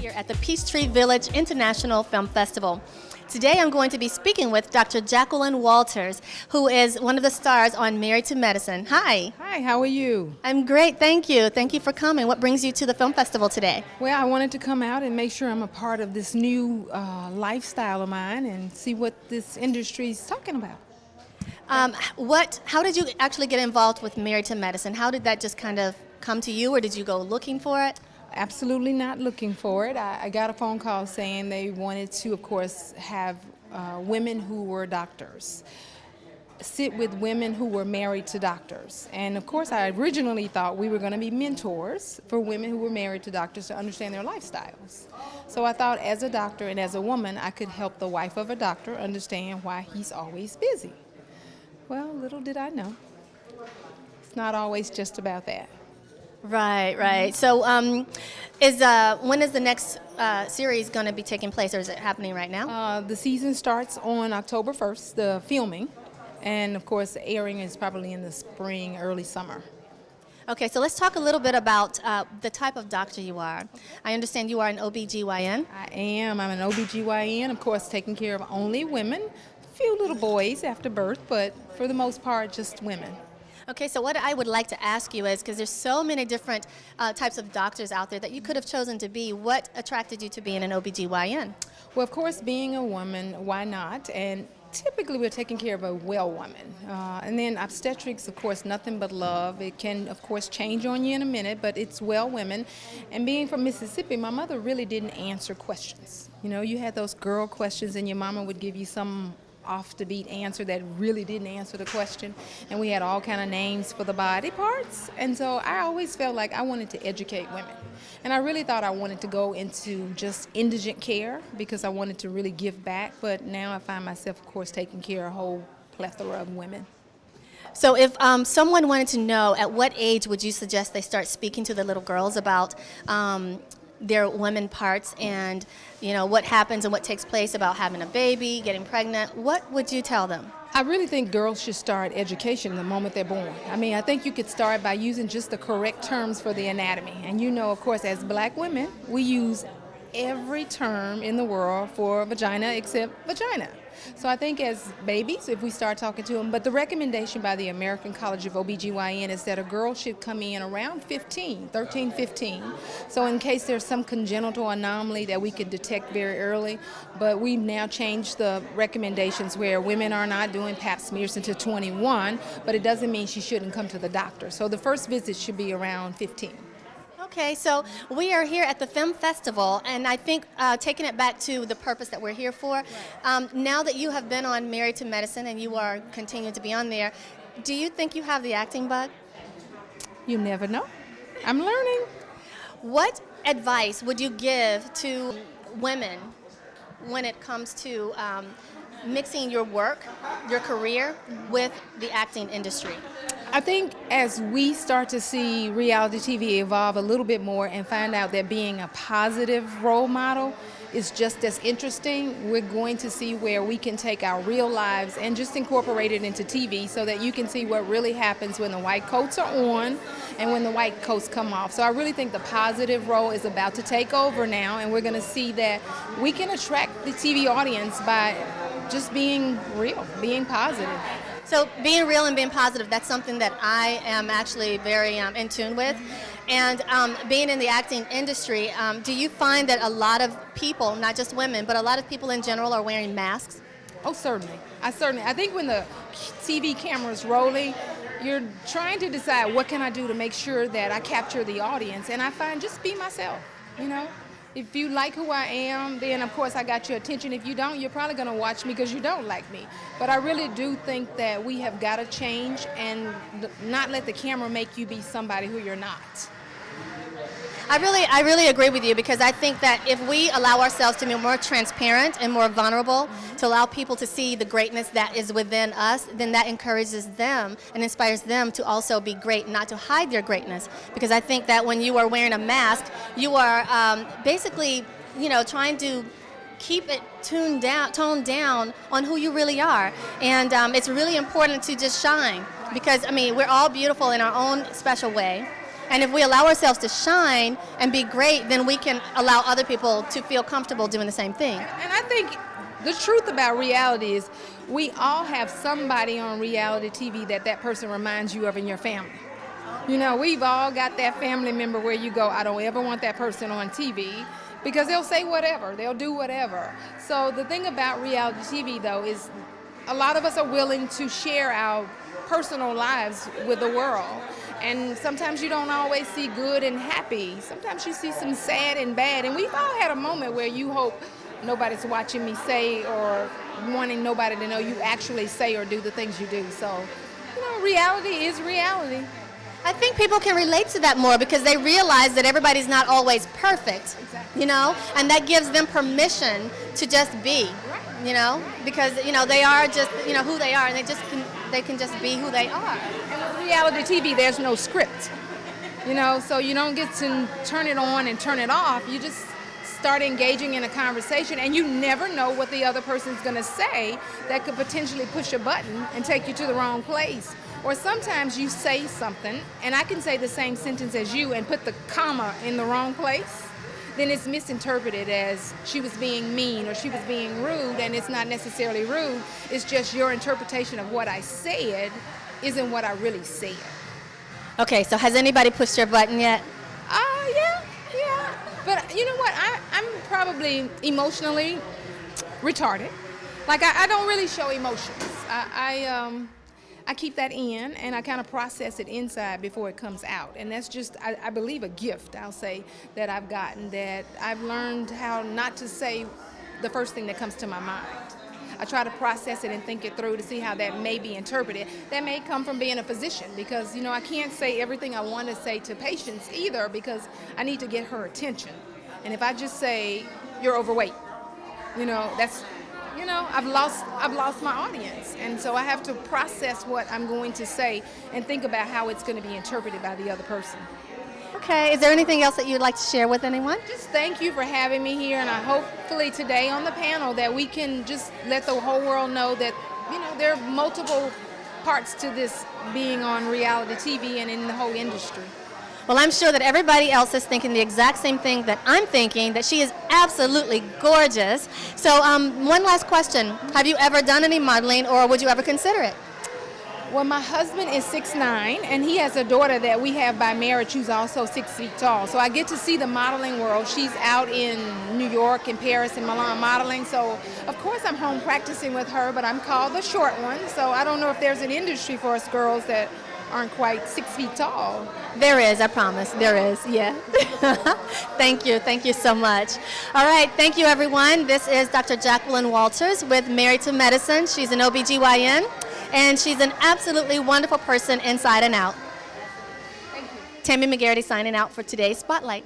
here at the Peachtree Village International Film Festival. Today I'm going to be speaking with Dr. Jacqueline Walters, who is one of the stars on Married to Medicine. Hi. Hi, how are you? I'm great, thank you. Thank you for coming. What brings you to the film festival today? Well, I wanted to come out and make sure I'm a part of this new lifestyle of mine and see what this industry is talking about. How did you actually get involved with Married to Medicine? How did that just kind of come to you, or did you go looking for it? Absolutely not looking for it. I got a phone call saying they wanted to, of course, have women who were doctors sit with women who were married to doctors. And of course, I originally thought we were going to be mentors for women who were married to doctors to understand their lifestyles. So I thought as a doctor and as a woman, I could help the wife of a doctor understand why he's always busy. Well, little did I know. It's not always just about that. Right. So when is the next series going to be taking place, or is it happening right now? The season starts on October 1st, the filming, and of course the airing is probably in the spring, early summer. Okay, so let's talk a little bit about the type of doctor you are. I understand you are an OBGYN. I am. I'm an OBGYN, of course, taking care of only women, a few little boys after birth, but for the most part, just women. Okay, so what I would like to ask you is, because there's so many different types of doctors out there that you could have chosen to be, what attracted you to being an OBGYN? Well, of course, being a woman, why not? And typically we're taking care of a well woman. And then obstetrics, of course, nothing but love. It can, of course, change on you in a minute, but it's well women. And being from Mississippi, my mother really didn't answer questions. You know, you had those girl questions and your mama would give you some off-the-beat answer that really didn't answer the question, and we had all kind of names for the body parts, and so I always felt like I wanted to educate women, and I really thought I wanted to go into just indigent care because I wanted to really give back, but now I find myself, of course, taking care of a whole plethora of women. So if someone wanted to know, at what age would you suggest they start speaking to the little girls about their women parts and, you know, what happens and what takes place about having a baby, getting pregnant? What would you tell them? I really think girls should start education the moment they're born. I mean, I think you could start by using just the correct terms for the anatomy. And you know, of course, as black women, we use every term in the world for vagina except vagina. So I think as babies, if we start talking to them, but the recommendation by the American College of OBGYN is that a girl should come in around 13, 15. So in case there's some congenital anomaly that we could detect very early, but we've now changed the recommendations where women are not doing pap smears until 21, but it doesn't mean she shouldn't come to the doctor. So the first visit should be around 15. Okay, so we are here at the film festival, and I think taking it back to the purpose that we're here for, now that you have been on Married to Medicine and you are continuing to be on there, do you think you have the acting bug? You never know. I'm learning. What advice would you give to women when it comes to mixing your work, your career, with the acting industry? I think as we start to see reality TV evolve a little bit more and find out that being a positive role model is just as interesting, we're going to see where we can take our real lives and just incorporate it into TV so that you can see what really happens when the white coats are on and when the white coats come off. So I really think the positive role is about to take over now, and we're going to see that we can attract the TV audience by just being real, being positive. So being real and being positive, that's something that I am actually very in tune with. And being in the acting industry, do you find that a lot of people, not just women, but a lot of people in general are wearing masks? Oh, certainly. I think when the TV camera's rolling, you're trying to decide what can I do to make sure that I capture the audience. And I find just be myself, you know. If you like who I am, then of course I got your attention. If you don't, you're probably going to watch me because you don't like me. But I really do think that we have got to change and not let the camera make you be somebody who you're not. I really agree with you, because I think that if we allow ourselves to be more transparent and more vulnerable, to allow people to see the greatness that is within us, then that encourages them and inspires them to also be great, not to hide their greatness. Because I think that when you are wearing a mask, you are basically, you know, trying to keep it toned down on who you really are. And it's really important to just shine, because, I mean, we're all beautiful in our own special way. And if we allow ourselves to shine and be great, then we can allow other people to feel comfortable doing the same thing. And I think the truth about reality is we all have somebody on reality TV that person reminds you of in your family. You know, we've all got that family member where you go, I don't ever want that person on TV, because they'll say whatever, they'll do whatever. So the thing about reality TV, though, is a lot of us are willing to share our personal lives with the world. And sometimes you don't always see good and happy. Sometimes you see some sad and bad. And we've all had a moment where you hope nobody's watching me say, or wanting nobody to know you actually say or do the things you do. So, you know, reality is reality. I think people can relate to that more because they realize that everybody's not always perfect, Exactly. you know, and that gives them permission to just be, you know, because, you know, they are just, you know, who they are, and they can just be who they are. And with reality TV, there's no script, you know, so you don't get to turn it on and turn it off. You just start engaging in a conversation, and you never know what the other person's going to say that could potentially push a button and take you to the wrong place. Or sometimes you say something, and I can say the same sentence as you and put the comma in the wrong place, then it's misinterpreted as she was being mean or she was being rude, and it's not necessarily rude. It's just your interpretation of what I said isn't what I really said. Okay, so has anybody pushed your button yet? Yeah. But you know what? I'm probably emotionally retarded. Like, I don't really show emotions. I keep that in, and I kind of process it inside before it comes out. And that's just, I believe, a gift, I'll say, that I've gotten, that I've learned how not to say the first thing that comes to my mind. I try to process it and think it through to see how that may be interpreted. That may come from being a physician, because, you know, I can't say everything I want to say to patients either, because I need to get her attention. And if I just say, you're overweight, you know, that's, you know, I've lost my audience. And so I have to process what I'm going to say and think about how it's going to be interpreted by the other person. Okay, is there anything else that you'd like to share with anyone? Just thank you for having me here, and I hopefully today on the panel that we can just let the whole world know that, you know, there are multiple parts to this being on reality TV and in the whole industry. Well, I'm sure that everybody else is thinking the exact same thing that I'm thinking, that she is absolutely gorgeous. So one last question. Have you ever done any modeling, or would you ever consider it? Well, my husband is 6'9", and he has a daughter that we have by marriage who's also 6 feet tall. So I get to see the modeling world. She's out in New York and Paris and Milan modeling. So, of course, I'm home practicing with her, but I'm called the short one. So I don't know if there's an industry for us girls that aren't quite 6 feet tall. There is, I promise. There is, yeah. Thank you so much. All right, thank you, everyone. This is Dr. Jacqueline Walters with Married to Medicine. She's an OBGYN, and she's an absolutely wonderful person inside and out. Thank you. Tammy McGarity signing out for today's Spotlight.